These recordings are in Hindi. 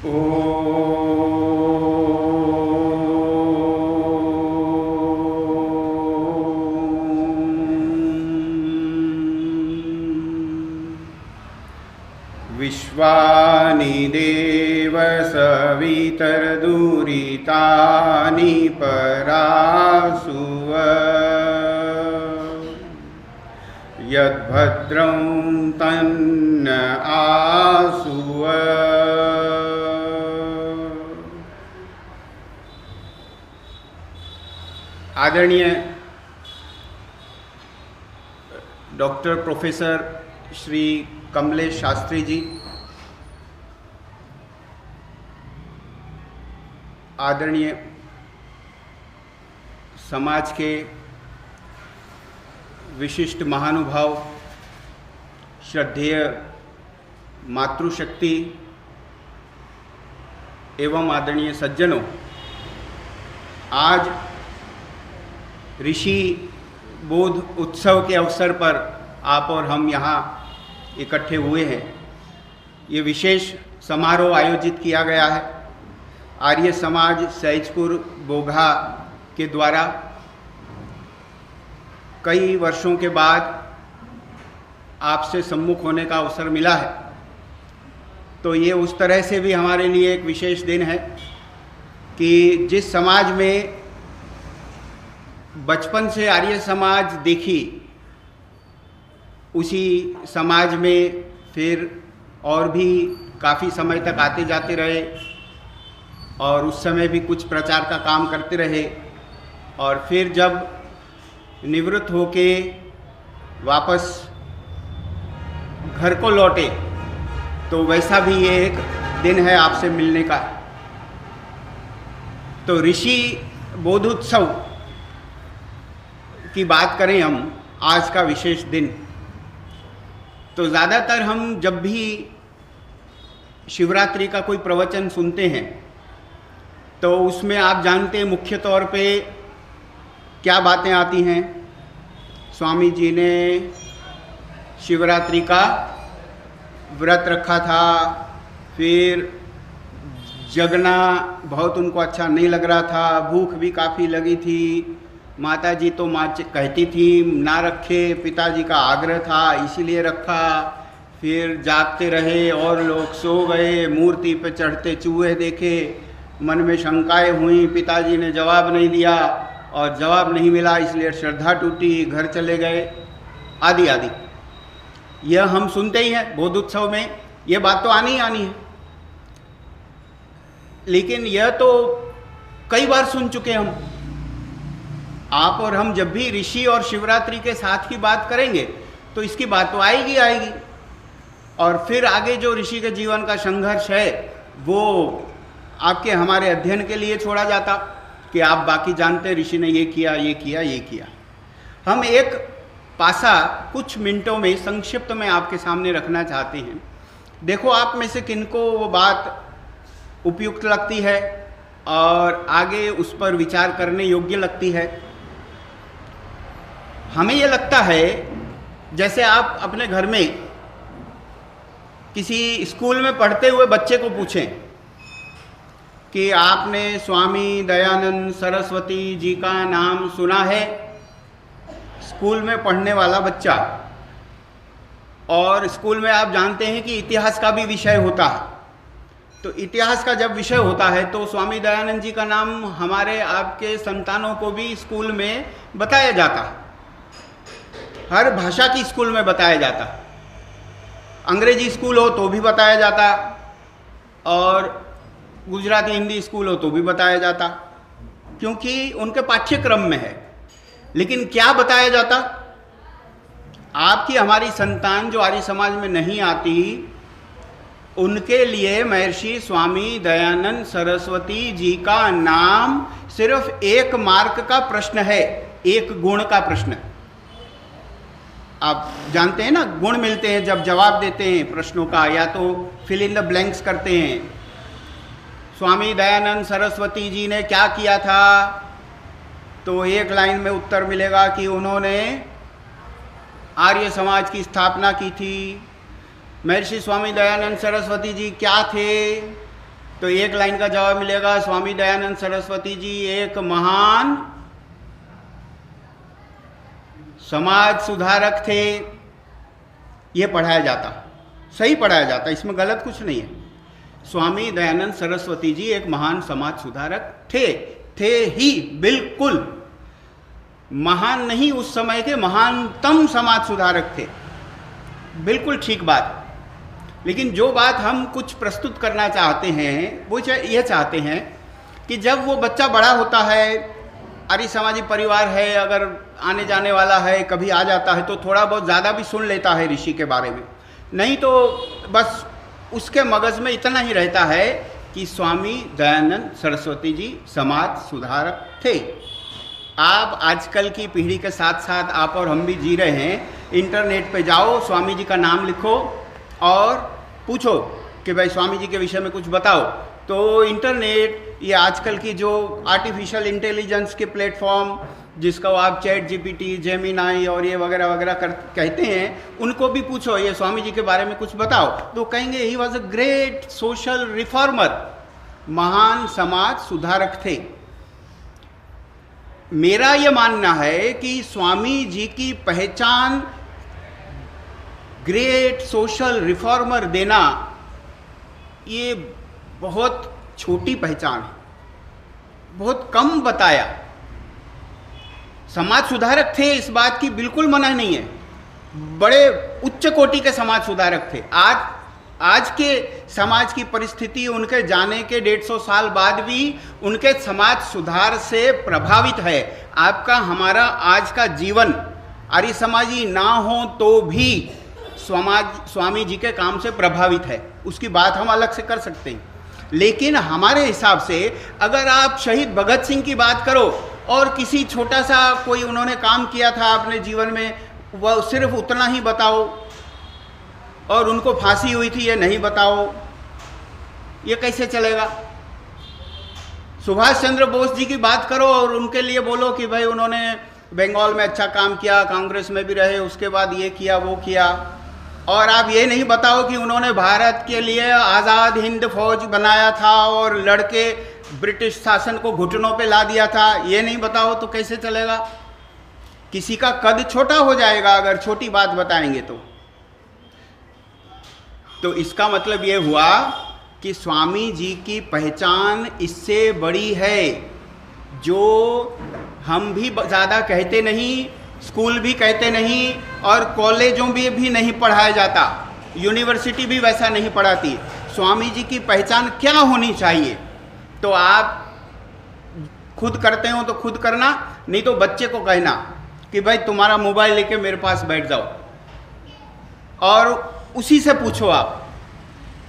विश्वानि देव सवितरदुरितानि परासुव यद्भद्रं तन्न आसुव। आदरणीय डॉक्टर प्रोफेसर श्री कमलेश शास्त्री जी, आदरणीय समाज के विशिष्ट महानुभाव, श्रद्धेय मातृशक्ति एवं आदरणीय सज्जनों, आज ऋषि बोध उत्सव के अवसर पर आप और हम यहाँ इकट्ठे हुए हैं। ये विशेष समारोह आयोजित किया गया है आर्य समाज सहजपुर बोघा के द्वारा। कई वर्षों के बाद आपसे सम्मुख होने का अवसर मिला है, तो ये उस तरह से भी हमारे लिए एक विशेष दिन है कि जिस समाज में बचपन से आर्य समाज देखी, उसी समाज में फिर और भी काफ़ी समय तक आते जाते रहे और उस समय भी कुछ प्रचार का काम करते रहे, और फिर जब निवृत्त होके वापस घर को लौटे तो वैसा भी ये एक दिन है आपसे मिलने का। तो ऋषि बोधोत्सव की बात करें हम, आज का विशेष दिन, तो ज़्यादातर हम जब भी शिवरात्रि का कोई प्रवचन सुनते हैं तो उसमें आप जानते हैं मुख्य तौर पे क्या बातें आती हैं। स्वामी जी ने शिवरात्रि का व्रत रखा था, फिर जगना बहुत उनको अच्छा नहीं लग रहा था, भूख भी काफ़ी लगी थी, माता जी तो कहती थी ना रखे, पिताजी का आग्रह था इसीलिए रखा, फिर जागते रहे और लोग सो गए, मूर्ति पे चढ़ते चूहे देखे, मन में शंकाएं हुई, पिताजी ने जवाब नहीं दिया और जवाब नहीं मिला इसलिए श्रद्धा टूटी, घर चले गए, आदि आदि। यह हम सुनते ही हैं बोधोत्सव में, यह बात तो आनी ही आनी है। लेकिन यह तो कई बार सुन चुके हम। आप और हम जब भी ऋषि और शिवरात्रि के साथ की बात करेंगे तो इसकी बात तो आएगी आएगी, और फिर आगे जो ऋषि के जीवन का संघर्ष है वो आपके हमारे अध्ययन के लिए छोड़ा जाता कि आप बाकी जानते ऋषि ने ये किया ये किया ये किया। हम एक पासा कुछ मिनटों में संक्षिप्त में आपके सामने रखना चाहते हैं। देखो आप में से किनको वो बात उपयुक्त लगती है और आगे उस पर विचार करने योग्य लगती है। हमें ये लगता है जैसे आप अपने घर में किसी स्कूल में पढ़ते हुए बच्चे को पूछें कि आपने स्वामी दयानंद सरस्वती जी का नाम सुना है। स्कूल में पढ़ने वाला बच्चा, और स्कूल में आप जानते हैं कि इतिहास का भी विषय होता है, तो इतिहास का जब विषय होता है तो स्वामी दयानंद जी का नाम हमारे आपके संतानों को भी स्कूल में बताया जाता है। हर भाषा की स्कूल में बताया जाता है, अंग्रेजी स्कूल हो तो भी बताया जाता, और गुजराती हिंदी स्कूल हो तो भी बताया जाता, क्योंकि उनके पाठ्यक्रम में है। लेकिन क्या बताया जाता? आपकी हमारी संतान जो आर्य समाज में नहीं आती, उनके लिए महर्षि स्वामी दयानंद सरस्वती जी का नाम सिर्फ एक मार्क का प्रश्न है, एक गुण का प्रश्न है। आप जानते हैं ना, गुण मिलते हैं जब जवाब देते हैं प्रश्नों का, या तो फिल इन द ब्लैंक्स करते हैं। स्वामी दयानंद सरस्वती जी ने क्या किया था, तो एक लाइन में उत्तर मिलेगा कि उन्होंने आर्य समाज की स्थापना की थी। महर्षि स्वामी दयानंद सरस्वती जी क्या थे, तो एक लाइन का जवाब मिलेगा, स्वामी दयानंद सरस्वती जी एक महान समाज सुधारक थे। ये पढ़ाया जाता, सही पढ़ाया जाता, इसमें गलत कुछ नहीं है। स्वामी दयानंद सरस्वती जी एक महान समाज सुधारक थे ही, बिल्कुल महान नहीं, उस समय के महानतम समाज सुधारक थे, बिल्कुल ठीक बात। लेकिन जो बात हम कुछ प्रस्तुत करना चाहते हैं वो ये चाहते हैं कि जब वो बच्चा बड़ा होता है, आर्य समाजी परिवार है, अगर आने जाने वाला है, कभी आ जाता है तो थोड़ा बहुत ज़्यादा भी सुन लेता है ऋषि के बारे में, नहीं तो बस उसके मगज में इतना ही रहता है कि स्वामी दयानंद सरस्वती जी समाज सुधारक थे। आप आजकल की पीढ़ी के साथ साथ आप और हम भी जी रहे हैं। इंटरनेट पे जाओ, स्वामी जी का नाम लिखो और पूछो कि भाई स्वामी जी के विषय में कुछ बताओ, तो इंटरनेट, ये आजकल की जो आर्टिफिशियल इंटेलिजेंस के प्लेटफॉर्म जिसका आप चैट जीपीटी, जेमिनाई और ये वगैरह वगैरह कहते हैं, उनको भी पूछो ये स्वामी जी के बारे में कुछ बताओ, तो कहेंगे he was a great social reformer, महान समाज सुधारक थे। मेरा ये मानना है कि स्वामी जी की पहचान ग्रेट सोशल रिफॉर्मर देना ये बहुत छोटी पहचान है, बहुत कम बताया। समाज सुधारक थे, इस बात की बिल्कुल मना नहीं है, बड़े उच्च कोटि के समाज सुधारक थे। आज के समाज की परिस्थिति उनके जाने के 150 साल बाद भी उनके समाज सुधार से प्रभावित है। आपका हमारा आज का जीवन आर्य समाजी ना हो तो भी स्वामी जी के काम से प्रभावित है, उसकी बात हम अलग से कर सकते हैं। लेकिन हमारे हिसाब से अगर आप शहीद भगत सिंह की बात करो और किसी छोटा सा कोई उन्होंने काम किया था अपने जीवन में, वह सिर्फ उतना ही बताओ, और उनको फांसी हुई थी ये नहीं बताओ, ये कैसे चलेगा? सुभाष चंद्र बोस जी की बात करो और उनके लिए बोलो कि भाई उन्होंने बंगाल में अच्छा काम किया, कांग्रेस में भी रहे, उसके बाद ये किया वो किया, और आप ये नहीं बताओ कि उन्होंने भारत के लिए आज़ाद हिंद फौज बनाया था और लड़के ब्रिटिश शासन को घुटनों पे ला दिया था, ये नहीं बताओ तो कैसे चलेगा? किसी का कद छोटा हो जाएगा अगर छोटी बात बताएंगे तो इसका मतलब ये हुआ कि स्वामी जी की पहचान इससे बड़ी है, जो हम भी ज़्यादा कहते नहीं, स्कूल भी कहते नहीं, और कॉलेजों में भी नहीं पढ़ाया जाता, यूनिवर्सिटी भी वैसा नहीं पढ़ाती। स्वामी जी की पहचान क्या होनी चाहिए? तो आप खुद करते हो तो खुद करना, नहीं तो बच्चे को कहना कि भाई तुम्हारा मोबाइल लेके मेरे पास बैठ जाओ और उसी से पूछो आप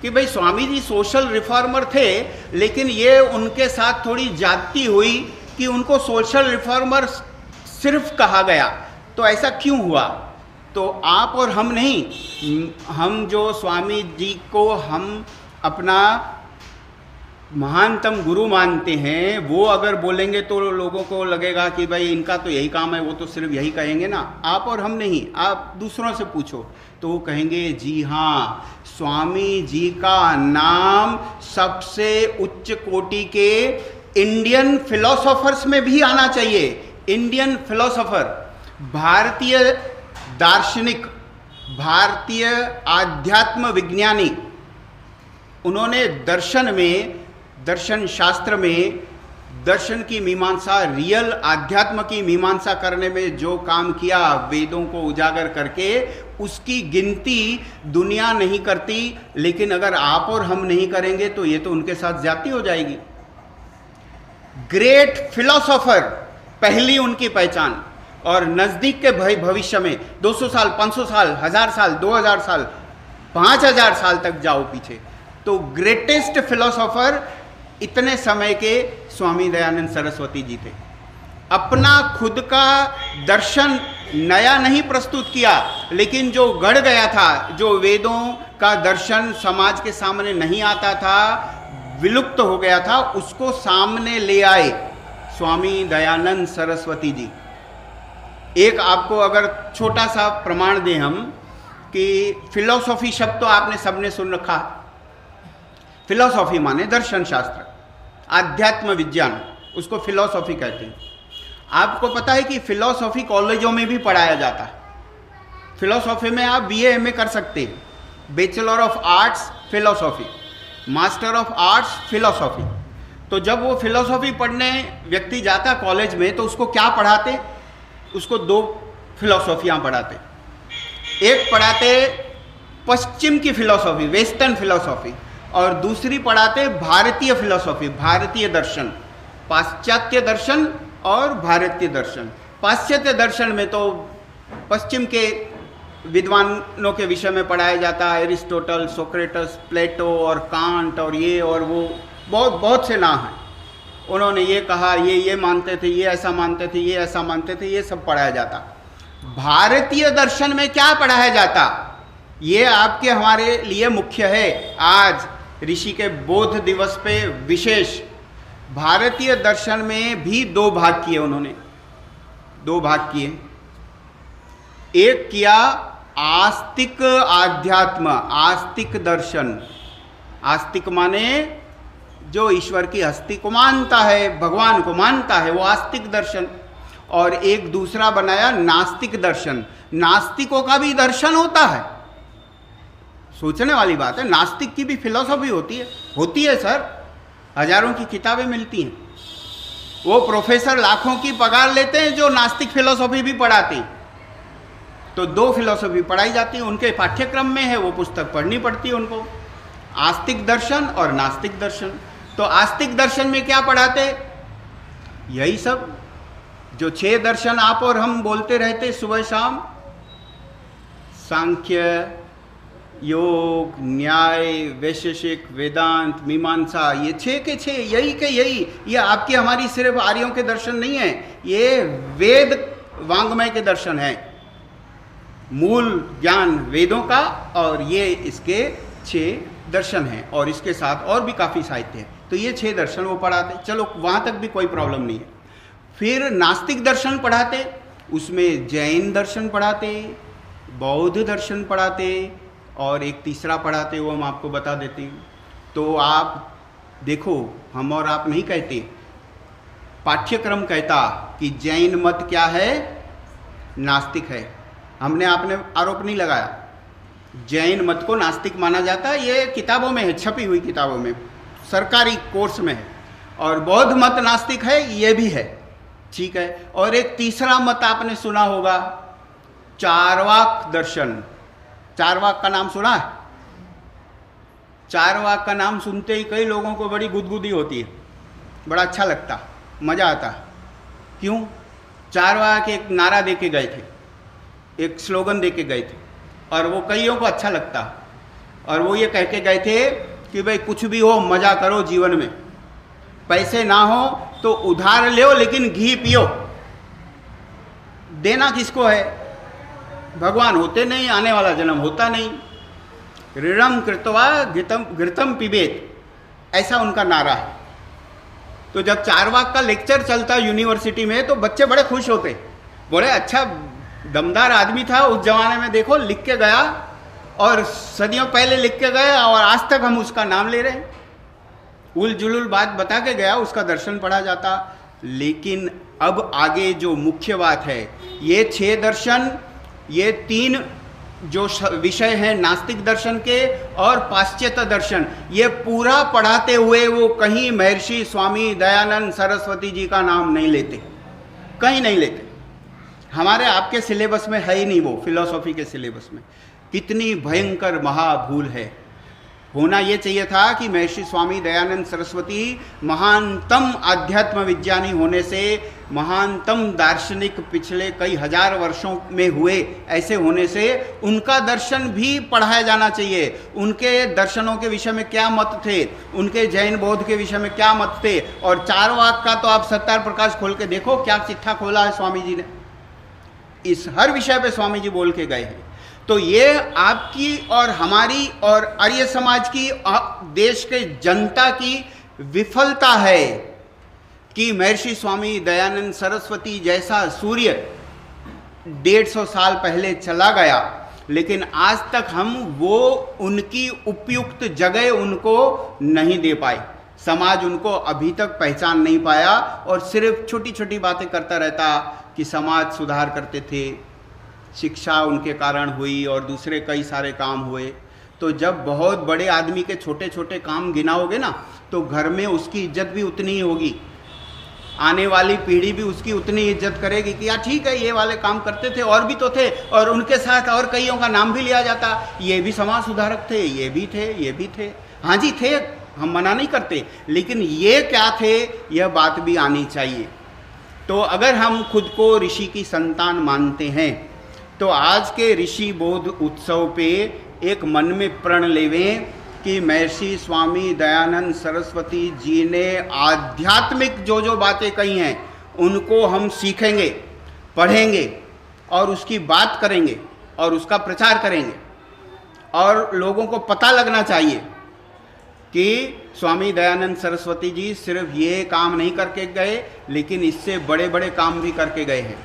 कि भाई स्वामी जी सोशल रिफॉर्मर थे, लेकिन ये उनके साथ थोड़ी ज्यादती हुई कि उनको सोशल रिफॉर्मर सिर्फ कहा गया, तो ऐसा क्यों हुआ? तो आप और हम नहीं, हम जो स्वामी जी को हम अपना महानतम गुरु मानते हैं, वो अगर बोलेंगे तो लोगों को लगेगा कि भाई इनका तो यही काम है, वो तो सिर्फ यही कहेंगे ना। आप और हम नहीं, आप दूसरों से पूछो तो वो कहेंगे जी हाँ, स्वामी जी का नाम सबसे उच्च कोटि के इंडियन फिलोसोफर्स में भी आना चाहिए। इंडियन फिलोसोफर, भारतीय दार्शनिक, भारतीय आध्यात्म विज्ञानी, उन्होंने दर्शन में, दर्शन शास्त्र में दर्शन की मीमांसा, रियल आध्यात्म की मीमांसा करने में जो काम किया, वेदों को उजागर करके, उसकी गिनती दुनिया नहीं करती। लेकिन अगर आप और हम नहीं करेंगे तो ये तो उनके साथ ज्यादती हो जाएगी। ग्रेट फिलोसोफर पहली उनकी पहचान, और नजदीक के भविष्य में 200 साल, 500 साल, 1000 साल, 2000 साल, 5000 साल तक जाओ पीछे, तो ग्रेटेस्ट फिलोसोफर इतने समय के स्वामी दयानंद सरस्वती जी थे। अपना खुद का दर्शन नया नहीं प्रस्तुत किया, लेकिन जो गढ़ गया था, जो वेदों का दर्शन समाज के सामने नहीं आता था, विलुप्त हो गया था, उसको सामने ले आए स्वामी दयानंद सरस्वती जी। एक आपको अगर छोटा सा प्रमाण दें हम, कि फिलोसॉफी शब्द तो आपने सबने सुन रखा। फिलॉसॉफी माने दर्शन शास्त्र, आध्यात्म विज्ञान, उसको फिलॉसॉफी कहते हैं। आपको पता है कि फिलॉसॉफी कॉलेजों में भी पढ़ाया जाता है। फिलॉसॉफी में आप बीए एमए कर सकते हैं, bachelor of arts philosophy, master of arts philosophy. तो जब वो फिलॉसॉफी पढ़ने व्यक्ति जाता कॉलेज में तो उसको क्या पढ़ाते? उसको दो फिलॉसॉफियाँ पढ़ाते। एक पढ़ाते पश्चिम की फिलॉसॉफी, वेस्टर्न फिलॉसॉफी, और दूसरी पढ़ाते भारतीय फिलॉसॉफी, भारतीय दर्शन, पाश्चात्य दर्शन और भारतीय दर्शन। पाश्चात्य दर्शन में तो पश्चिम के विद्वानों के विषय में पढ़ाया जाता है, एरिस्टोटल, सोक्रेटस, प्लेटो और कांट और ये और वो, बहुत से नाम हैं। उन्होंने ये कहा, ये मानते थे, ये ऐसा मानते थे, ये ऐसा मानते थे, ये सब पढ़ाया जाता। भारतीय दर्शन में क्या पढ़ाया जाता, ये आपके हमारे लिए मुख्य है। आज ऋषि के बोध दिवस पे विशेष भारतीय दर्शन में भी दो भाग किए उन्होंने, दो भाग किए। एक किया आस्तिक आध्यात्म, आस्तिक दर्शन। आस्तिक माने जो ईश्वर की हस्ती को मानता है, भगवान को मानता है, वो आस्तिक दर्शन। और एक दूसरा बनाया नास्तिक दर्शन। नास्तिकों का भी दर्शन होता है, सोचने वाली बात है। नास्तिक की भी फिलॉसफी होती है सर, हजारों की किताबें मिलती हैं। वो प्रोफेसर लाखों की पगार लेते हैं जो नास्तिक फिलॉसफी भी पढ़ाते हैं। तो दो फिलॉसफी पढ़ाई जाती है, उनके पाठ्यक्रम में है, वो पुस्तक पढ़नी पड़ती है उनको, आस्तिक दर्शन और नास्तिक दर्शन। तो आस्तिक दर्शन में क्या पढ़ाते? यही सब जो 6 दर्शन आप और हम बोलते रहते सुबह शाम, सांख्य, योग, न्याय, वैशेषिक, वेदांत, मीमांसा, ये 6 के 6 यही के यही। ये आपकी हमारी सिर्फ आर्यों के दर्शन नहीं है, ये वेद वांग्मय के दर्शन है, मूल ज्ञान वेदों का, और ये इसके 6 दर्शन हैं। और इसके साथ और भी काफ़ी साहित्य है। तो ये 6 दर्शन वो पढ़ाते, चलो वहाँ तक भी कोई प्रॉब्लम नहीं है। फिर नास्तिक दर्शन पढ़ाते, उसमें जैन दर्शन पढ़ाते, बौद्ध दर्शन पढ़ाते, और एक तीसरा पढ़ाते, वो हम आपको बता देते हैं। तो आप देखो, हम और आप नहीं कहते, पाठ्यक्रम कहता कि जैन मत क्या है, नास्तिक है। हमने आपने आरोप नहीं लगाया, जैन मत को नास्तिक माना जाता है, ये किताबों में है, छपी हुई किताबों में, सरकारी कोर्स में है। और बौद्ध मत नास्तिक है, ये भी है, ठीक है। और एक तीसरा मत आपने सुना होगा, चारवाक दर्शन। चारवाक का नाम सुना है? चारवाक का नाम सुनते ही कई लोगों को बड़ी गुदगुदी होती है, बड़ा अच्छा लगता, मज़ा आता। क्यों? चारवाक एक नारा दे के गए थे, एक स्लोगन दे के गए थे, और वो कईयों को अच्छा लगता। और वो ये कह के गए थे कि भाई कुछ भी हो, मज़ा करो जीवन में, पैसे ना हो तो उधार लो, लेकिन घी पियो। देना किसको है? भगवान होते नहीं, आने वाला जन्म होता नहीं। ऋणम कृत्वा घृतम पिबेत, ऐसा उनका नारा है। तो जब चारवाक का लेक्चर चलता यूनिवर्सिटी में तो बच्चे बड़े खुश होते, बोले अच्छा दमदार आदमी था उस जमाने में, देखो लिख के गया, और सदियों पहले लिख के गया, और आज तक हम उसका नाम ले रहे हैं। उल जुलूल बात बता के गया, उसका दर्शन पढ़ा जाता। लेकिन अब आगे जो मुख्य बात है, ये 6 दर्शन, ये 3 जो विषय हैं नास्तिक दर्शन के और पाश्चात्य दर्शन, ये पूरा पढ़ाते हुए वो कहीं महर्षि स्वामी दयानंद सरस्वती जी का नाम नहीं लेते, कहीं नहीं लेते। हमारे आपके सिलेबस में है ही नहीं वो, फिलॉसफी के सिलेबस में। कितनी भयंकर महाभूल है। होना ये चाहिए था कि महर्षि स्वामी दयानंद सरस्वती महानतम आध्यात्म विज्ञानी होने से, महानतम दार्शनिक पिछले कई हजार वर्षों में हुए ऐसे होने से, उनका दर्शन भी पढ़ाया जाना चाहिए। उनके दर्शनों के विषय में क्या मत थे, उनके जैन बौद्ध के विषय में क्या मत थे। और चारवाक का तो आप सत्तार प्रकाश खोल के देखो, क्या चिट्ठा खोला है स्वामी जी ने, इस हर विषय पे स्वामी जी बोल के गए हैं। तो ये आपकी और हमारी और आर्य समाज की, देश के जनता की विफलता है कि महर्षि स्वामी दयानंद सरस्वती जैसा सूर्य 150 साल पहले चला गया, लेकिन आज तक हम वो उनकी उपयुक्त जगह उनको नहीं दे पाए। समाज उनको अभी तक पहचान नहीं पाया और सिर्फ छोटी छोटी बातें करता रहता कि समाज सुधार करते थे, शिक्षा उनके कारण हुई और दूसरे कई सारे काम हुए। तो जब बहुत बड़े आदमी के छोटे छोटे काम गिनाओगे ना, तो घर में उसकी इज्जत भी उतनी ही होगी, आने वाली पीढ़ी भी उसकी उतनी इज्जत करेगी कि यार ठीक है, ये वाले काम करते थे, और भी तो थे, और उनके साथ और कईयों का नाम भी लिया जाता, ये भी समाज सुधारक थे, ये भी थे, ये भी थे। हाँ जी थे, हम मना नहीं करते, लेकिन ये क्या थे, यह बात भी आनी चाहिए। तो अगर हम खुद को ऋषि की संतान मानते हैं, तो आज के ऋषि बोध उत्सव पे एक मन में प्रण लेवें कि महर्षि स्वामी दयानंद सरस्वती जी ने आध्यात्मिक जो जो बातें कही हैं उनको हम सीखेंगे, पढ़ेंगे और उसकी बात करेंगे और उसका प्रचार करेंगे। और लोगों को पता लगना चाहिए कि स्वामी दयानंद सरस्वती जी सिर्फ ये काम नहीं करके गए, लेकिन इससे बड़े बड़े काम भी करके गए हैं।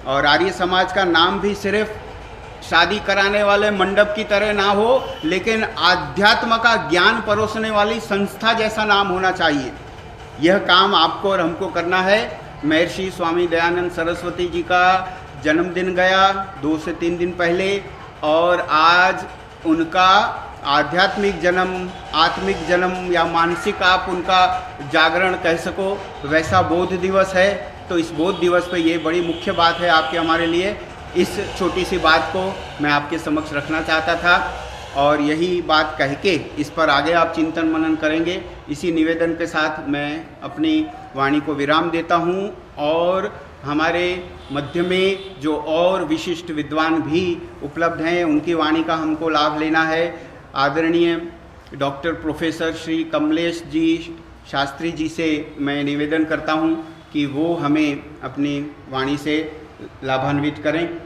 और आर्य समाज का नाम भी सिर्फ शादी कराने वाले मंडप की तरह ना हो, लेकिन आध्यात्म का ज्ञान परोसने वाली संस्था जैसा नाम होना चाहिए। यह काम आपको और हमको करना है। महर्षि स्वामी दयानंद सरस्वती जी का जन्मदिन गया 2 से 3 दिन पहले, और आज उनका आध्यात्मिक जन्म, आत्मिक जन्म या मानसिक आप उनका जागरण कह सको, वैसा बोध दिवस है। तो इस बोध दिवस पे ये बड़ी मुख्य बात है आपके हमारे लिए। इस छोटी सी बात को मैं आपके समक्ष रखना चाहता था, और यही बात कह के इस पर आगे आप चिंतन मनन करेंगे। इसी निवेदन के साथ मैं अपनी वाणी को विराम देता हूँ, और हमारे मध्य में जो और विशिष्ट विद्वान भी उपलब्ध हैं उनकी वाणी का हमको लाभ लेना है। आदरणीय डॉक्टर प्रोफेसर श्री कमलेश जी शास्त्री जी से मैं निवेदन करता हूँ कि वो हमें अपनी वाणी से लाभान्वित करें।